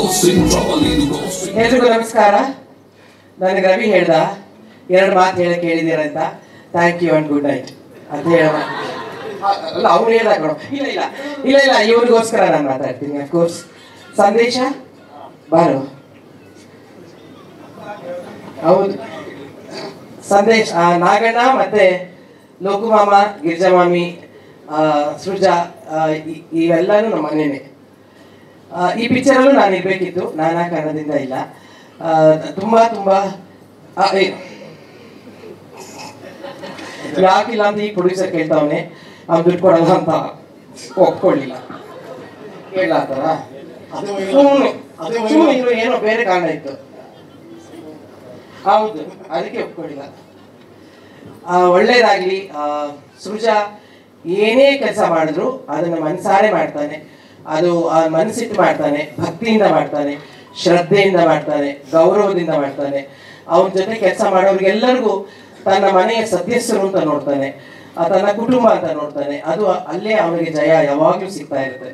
ಎಲ್ರಿಗೂ ನಮಸ್ಕಾರ. ನನಗೆ ರವಿ ಹೇಳ್ದ 2 ಮಾತು ಹೇಳಕ್ಕೆ ಹೇಳಿದ್ದೀರಂತ. Thank you and good night ಅಂತ ಹೇಳ. ಅಲ್ಲ ಅವ್ನು ಹೇಳ್ದ ಕಣೋ. ಇಲ್ಲ ಇಲ್ಲ ಇಲ್ಲ ಇಲ್ಲ ಇವ್ರಿಗೋಸ್ಕರ ನಾನು ಮಾತಾಡ್ತೀನಿ. ಅಫ್ಕೋರ್ಸ್ ಸಂದೇಶ ಬಾರು. ಹೌದು ಸಂದೇಶ, ನಾಗಣ್ಣ ಮತ್ತೆ ಲೋಕುಮಾಮ, ಗಿರಿಜಾಮಾಮಿ, ಸೃಜಾ, ಇವೆಲ್ಲನೂ ನಮ್ಮ ಮನೇನೆ. ಈ ಪಿಕ್ಚರಲ್ಲೂ ನಾನು ಇರಬೇಕಿತ್ತು, ನಾನಾ ಕಾರಣದಿಂದ ಇಲ್ಲ. ತುಂಬ ತುಂಬ ಯಾಕಿಲ್ಲ ಅಂತ ಈ ಪ್ರೊಡ್ಯೂಸರ್ ಕೇಳ್ತಾವನೆ. ಅವ್ನು ದುಡ್ಡು ಕೊಡಲ್ಲ ಅಂತ ಒಪ್ಕೊಳ್ಳಿಲ್ಲ. ಕೇಳತ್ತಾರ ಸುಮ್ಮನೆ ಏನೋ ಬೇರೆ ಕಾರಣ ಇತ್ತು. ಹೌದು, ಅದಕ್ಕೆ ಒಪ್ಕೊಳ್ಳಿಲ್ಲ. ಒಳ್ಳೇದಾಗ್ಲಿ. ಸೃಜಾ ಏನೇ ಕೆಲಸ ಮಾಡಿದ್ರು ಅದನ್ನ ಮನಸಾರೆ ಮಾಡ್ತಾನೆ. ಅದು ಮನಸ್ಸಿಟ್ಟು ಮಾಡ್ತಾನೆ, ಭಕ್ತಿಯಿಂದ ಮಾಡ್ತಾನೆ, ಶ್ರದ್ಧೆಯಿಂದ ಮಾಡ್ತಾನೆ, ಗೌರವದಿಂದ ಮಾಡ್ತಾನೆ. ಅವನ ಜೊತೆ ಕೆಲಸ ಮಾಡೋರಿಗೆಲ್ಲರಿಗೂ ತನ್ನ ಮನೆಯ ಸದಸ್ಯರು ಅಂತ ನೋಡ್ತಾನೆ, ತನ್ನ ಕುಟುಂಬ ಅಂತ ನೋಡ್ತಾನೆ. ಅದು ಅಲ್ಲೇ ಅವನಿಗೆ ಜಯ ಯಾವಾಗಲೂ ಸಿಗ್ತಾ ಇರುತ್ತೆ.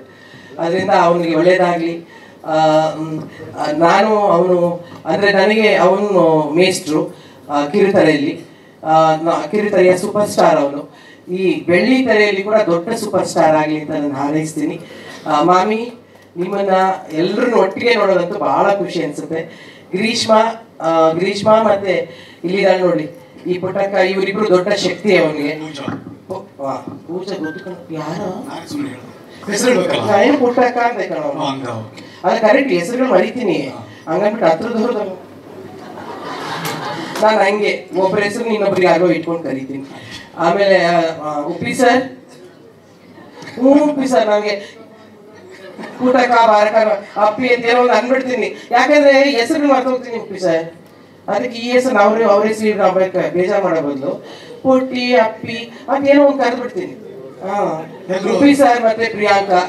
ಅದರಿಂದ ಅವನಿಗೆ ಒಳ್ಳೇದಾಗಲಿ. ನಾನು ಅವನು ಅಂದರೆ ನನಗೆ ಅವನು ಮೇಷ್ಟ್ರು ಕಿರುತೆರೆಯಲ್ಲಿ, ಕಿರುತೆರೆಯ ಸೂಪರ್ ಸ್ಟಾರ್ ಅವನು. ಈ ಬೆಳ್ಳಿ ತೆರೆಯಲ್ಲಿ ಕೂಡ ದೊಡ್ಡ ಸೂಪರ್ ಸ್ಟಾರ್ ಆಗಲಿ ಅಂತ ನಾನು ಹಾರೈಸ್ತೀನಿ. ಮಾಮಿ, ನಿಮ್ಮನ್ನ ಎಲ್ಲರನ್ನು ಒಟ್ಟಿಗೆ ನೋಡೋದಂತೂ ಬಹಳ ಖುಷಿ ಅನ್ಸುತ್ತೆ. ಗ್ರೀಷ್ಮಾ ಮತ್ತೆ ಇಲ್ಲಿದ್ದಾಳೆ ನೋಡಿ ಈ ಪುಟ್ಟಕ್ಕ, ಇವರಿಬ್ರು ದೊಡ್ಡ ಶಕ್ತಿ ಅವನಿಗೆ. ಪೂಜಾ ಗೊತ್ತು ಯಾರು ಏನು ಪುಟ್ಟಕ್ಕ ಅಂತ ಕಣ. ಅದ ಕರೆಕ್ಟ್ ಹೆಸರುಗಳು ಮರಿತೀನಿ ಹಂಗನ್ಬಿಟ್ಟು ಹತ್ರದವ್ರದ ನಾನು ಹಂಗೆ ಒಬ್ಬರ ಹೆಸರು ಇನ್ನೊಬ್ರಿಗೆ ಯಾರೋ ಇಟ್ಕೊಂಡು ಕರಿತೀನಿ. ಆಮೇಲೆ ಉಪ್ಪಿ ಸರ್, ಉಪ್ಪಿ ಸರ್, ನನಗೆ ಕೂಟಕ ಬಾರಕ ಅಪ್ಪಿ ಅಂತ ಏನೋ ಒಂದು ಅಂದ್ಬಿಡ್ತೀನಿ. ಯಾಕಂದ್ರೆ ಹೆಸರು ಮರ್ತೋಗ್ತೀನಿ ಉಪ್ಪಿ ಸರ್. ಅದಕ್ಕೆ ಈ ಹೆಸರು ಅವ್ರ ಹೆಸರು ನಾವು ಬೇಜಾರು ಮಾಡೋ ಬದಲು ಪುಟ್ಟಿ ಅಪ್ಪಿ ಅದೇನೋ ಒಂದು ಕರೆದ್ಬಿಡ್ತೀನಿ. ಉಪ್ಪಿ ಸರ್ ಮತ್ತೆ ಪ್ರಿಯಾಂಕಾ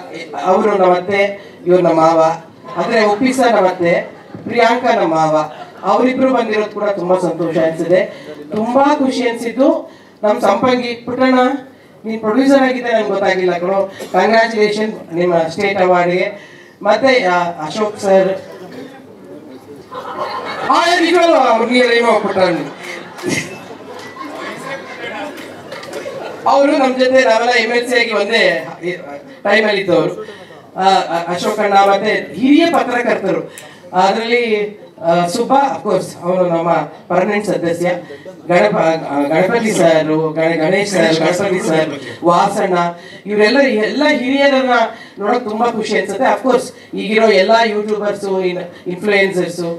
ಅವರು ನಮ್ಮತ್ತೆ, ಇವ್ರು ನಮ್ಮ ಮಾವ. ಅಂದ್ರೆ ಉಪ್ಪಿ ಸರ್ ನಮ್ಮತ್ತೆ, ಪ್ರಿಯಾಂಕಾ ನಮ್ಮ ಮಾವ. ಅವರಿಬ್ರು ಬಂದಿರೋದು ಕೂಡ ತುಂಬಾ ಸಂತೋಷ ಅನ್ಸಿದೆ. ತುಂಬಾ ಖುಷಿ ಅನ್ಸಿದ್ದು ನಮ್ಮ ಸಂಪಂಗಿ ಪುಟ್ಟಣ್ಣ, ನೀನ್ ಪ್ರೊಡ್ಯೂಸರ್ ಆಗಿದ್ದೆ ನನ್ಗೆ ಗೊತ್ತಾಗಿಲ್ಲ ಕಣೋ. ಕಂಗ್ರ್ಯಾಚುಲೇಷನ್ ನಿಮ್ಮ ಸ್ಟೇಟ್ ಅವಾರ್ಡ್ಗೆ. ಮತ್ತೆ ಅಶೋಕ್ ಸರ್ ಪುಟ್ಟಣ್ಣ ಅವರು ನಮ್ಮ ಜೊತೆ ನಾವೆಲ್ಲ MLC ಆಗಿ ಒಂದೇ ಟೈಮಲ್ಲಿ ಇದ್ದವರು. ಅಶೋಕಣ್ಣ ಮತ್ತೆ ಹಿರಿಯ ಪತ್ರಕರ್ತರು, ಅದರಲ್ಲಿ ಸುಬ್ಬಾ ಅಫ್ಕೋರ್ಸ್ ಅವನು ನಮ್ಮ ಪರ್ಮನೆಂಟ್ ಸದಸ್ಯ. Ganapati sir, Ganesh sir, Ganapati sir, Vasanna, ಇವರೆಲ್ಲ ಹಿರಿಯರನ್ನ ನೋಡಕ್ ತುಂಬಾ ಖುಷಿ ಅನ್ಸುತ್ತೆ. ಅಫ್ಕೋರ್ಸ್ ಈಗಿರೋ ಎಲ್ಲ ಯೂಟ್ಯೂಬರ್ಸು, ಇನ್ಫ್ಲೂಯೆನ್ಸರ್ಸು,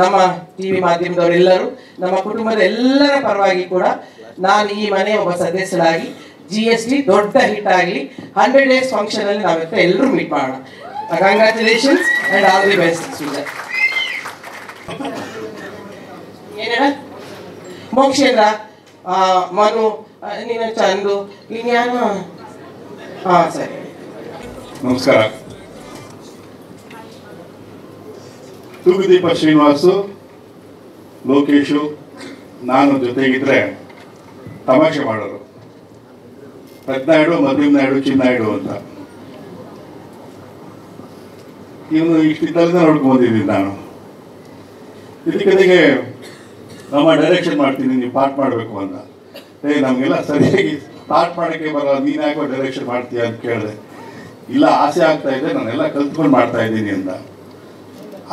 ನಮ್ಮ TV ಮಾಧ್ಯಮದವರೆಲ್ಲರೂ, ನಮ್ಮ ಕುಟುಂಬದ ಎಲ್ಲರ ಪರವಾಗಿ ಕೂಡ ನಾನು ಈ ಮನೆ ಒಬ್ಬ ಸದಸ್ಯರಾಗಿ GST ದೊಡ್ಡ ಹಿಟ್ ಆಗಲಿ. 100 days ಫಂಕ್ಷನ್ ಅಲ್ಲಿ ನಾವೆಲ್ಲ ಎಲ್ಲರೂ ಮೀಟ್ ಮಾಡೋಣ. Congratulations and all the best. ಏನೇಳ ಮೋಕ್ಷೇಂದ್ರ, ಮನು, ನೀನು ಚಂದು, ಇನ್ಯಾನು. ಸರಿ, ನಮಸ್ಕಾರ. ತೂಗುದೀಪ ಶ್ರೀನಿವಾಸು, ಲೋಕೇಶು, ನಾನು ಜೊತೆಗಿದ್ರೆ ತಮಾಷೆ ಮಾಡೋರು. ಪ್ರಜ್ನಾಯ್ಡು, ಮಧ್ಯಮ ನಾಯ್ಡು, ಚಿನ್ನಾಯ್ಡು ಅಂತ. ಇವನು ಇಷ್ಟಿದ್ದಲ್ಲ ನೋಡ್ಕೊಂಡ್ಬಂದಿದ್ದೀನಿ ನಾನು. ಇದಕ್ಕೆ ನಮ್ಮ ಡೈರೆಕ್ಷನ್ ಮಾಡ್ತೀನಿ, ನೀವು ಪಾರ್ಟ್ ಮಾಡಬೇಕು ಅಂತ. ನಮಗೆಲ್ಲ ಸರಿಯಾಗಿ ಪಾರ್ಟ್ ಮಾಡೋಕ್ಕೆ ಬರಲ್ಲ, ನೀನು ಯಾಕೋ ಡೈರೆಕ್ಷನ್ ಮಾಡ್ತೀಯ ಅಂತ ಕೇಳಿದೆ. ಇಲ್ಲ, ಆಸೆ ಆಗ್ತಾ ಇದೆ, ನಾನೆಲ್ಲ ಕಲ್ತ್ಕೊಂಡು ಮಾಡ್ತಾ ಇದ್ದೀನಿ ಅಂತ.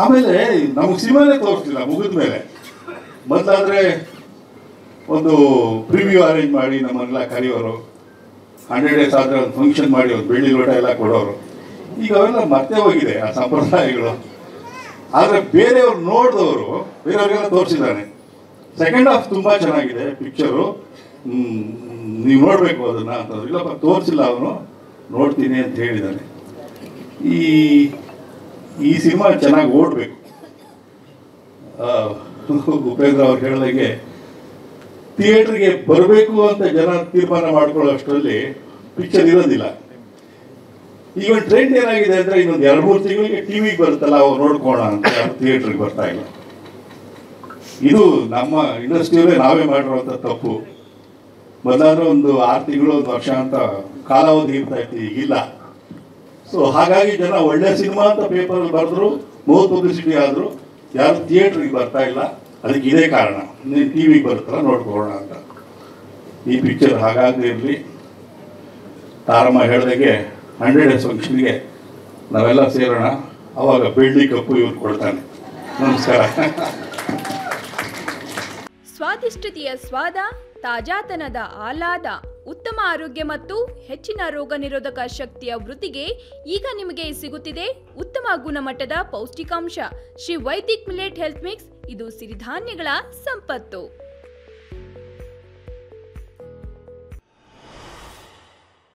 ಆಮೇಲೆ ನಮಗೆ ಸಿನಿಮಾನೇ ತೋರಿಸ್ತಿಲ್ಲ ಮುಗಿದ ಮೇಲೆ. ಮೊದಲಾದರೆ ಒಂದು ಪ್ರಿವ್ಯೂ ಅರೇಂಜ್ ಮಾಡಿ ನಮ್ಮನ್ನೆಲ್ಲ ಕರೆಯೋರು. 100 days ಆದರೆ ಒಂದು ಫಂಕ್ಷನ್ ಮಾಡಿ ಒಂದು ಬೆಳ್ಳಿ ಲೋಟ ಎಲ್ಲ ಕೊಡೋರು. ಈಗ ಅವೆಲ್ಲ ಮತ್ತೆ ಹೋಗಿದೆ ಆ ಸಂಪ್ರದಾಯಗಳು. ಆದರೆ ಬೇರೆಯವ್ರು ನೋಡಿದವರು ಬೇರೆಯವ್ರಿಗೆಲ್ಲ ತೋರಿಸಿದ್ದಾನೆ. ಸೆಕೆಂಡ್ ಹಾಫ್ ತುಂಬ ಚೆನ್ನಾಗಿದೆ ಪಿಕ್ಚರು, ನೀವು ನೋಡಬೇಕು ಅದನ್ನು ಅಂತಂದ್ರು. ಇಲ್ಲಪ್ಪ ತೋರಿಸಿಲ್ಲ, ಅವನು ನೋಡ್ತೀನಿ ಅಂತ ಹೇಳಿದ್ದಾನೆ. ಈ ಸಿನಿಮಾ ಚೆನ್ನಾಗಿ ಓಡಬೇಕು. ಉಪೇಂದ್ರ ಅವ್ರು ಹೇಳಿದಾಗೆ ಥಿಯೇಟ್ರಿಗೆ ಬರಬೇಕು ಅಂತ ಜನ ತೀರ್ಮಾನ ಮಾಡ್ಕೊಳ್ಳೋ ಅಷ್ಟರಲ್ಲಿ ಪಿಕ್ಚರ್ ಇರೋದಿಲ್ಲ. ಈಗ ಒಂದು ಟ್ರೆಂಡ್ ಏನಾಗಿದೆ ಅಂದರೆ ಇನ್ನೊಂದು 2-3 ತಿಂಗಳಿಗೆ ಟಿವಿಗೆ ಬರುತ್ತಲ್ಲ, ಅವ್ರು ನೋಡ್ಕೋಣ ಅಂತ ಥಿಯೇಟ್ರಿಗೆ ಬರ್ತಾ ಇಲ್ಲ. ಇದು ನಮ್ಮ ಇಂಡಸ್ಟ್ರಿಯಲ್ಲೇ ನಾವೇ ಮಾಡಿರುವಂಥ ತಪ್ಪು. ಮೊದಲಾದ್ರೆ ಒಂದು 6 ತಿಂಗಳು 1 ವರ್ಷ ಅಂತ ಕಾಲಾವಧಿ ಇರ್ತಾ ಇತ್ತು, ಈಗಿಲ್ಲ. ಸೊ ಹಾಗಾಗಿ ಜನ ಒಳ್ಳೆ ಸಿನಿಮಾ ಅಂತ ಪೇಪರಲ್ಲಿ ಬರೆದ್ರು, ಮೌತ್ ಪಬ್ಲಿಸಿಟಿ ಆದರೂ ಯಾರು ಥಿಯೇಟ್ರಿಗೆ ಬರ್ತಾ ಇಲ್ಲ. ಅದಕ್ಕೆ ಇದೇ ಕಾರಣ, ನೀವು ಟಿ ವಿಗೆ ಬರ್ತಾರ ನೋಡ್ಕೊಳ್ಳೋಣ ಅಂತ. ಈ ಪಿಕ್ಚರ್ ಹಾಗಾಗದೇ ಇರಲಿ. ತಾರಮ್ಮ ಹೇಳ್ದಾಗೆ 100 days ಫಂಕ್ಷನ್ಗೆ ನಾವೆಲ್ಲ ಸೇರೋಣ, ಅವಾಗ ಬೆಳ್ಳಿ ಕಪ್ಪು ಇವ್ರು ಕೊಡ್ತಾನೆ. ನಮಸ್ಕಾರ. ಸ್ವಾದಿಷ್ಟತೆಯ ಸ್ವಾದ, ತಾಜಾತನದ ಆಹ್ಲಾದ, ಉತ್ತಮ ಆರೋಗ್ಯ ಮತ್ತು ಹೆಚ್ಚಿನ ರೋಗ ನಿರೋಧಕ ಶಕ್ತಿಯ ವೃದ್ಧಿಗೆ ಈಗ ನಿಮಗೆ ಸಿಗುತ್ತಿದೆ ಉತ್ತಮ ಗುಣಮಟ್ಟದ ಪೌಷ್ಟಿಕಾಂಶ. Shri Vaidik millet health mix, ಇದು ಸಿರಿಧಾನ್ಯಗಳ ಸಂಪತ್ತು.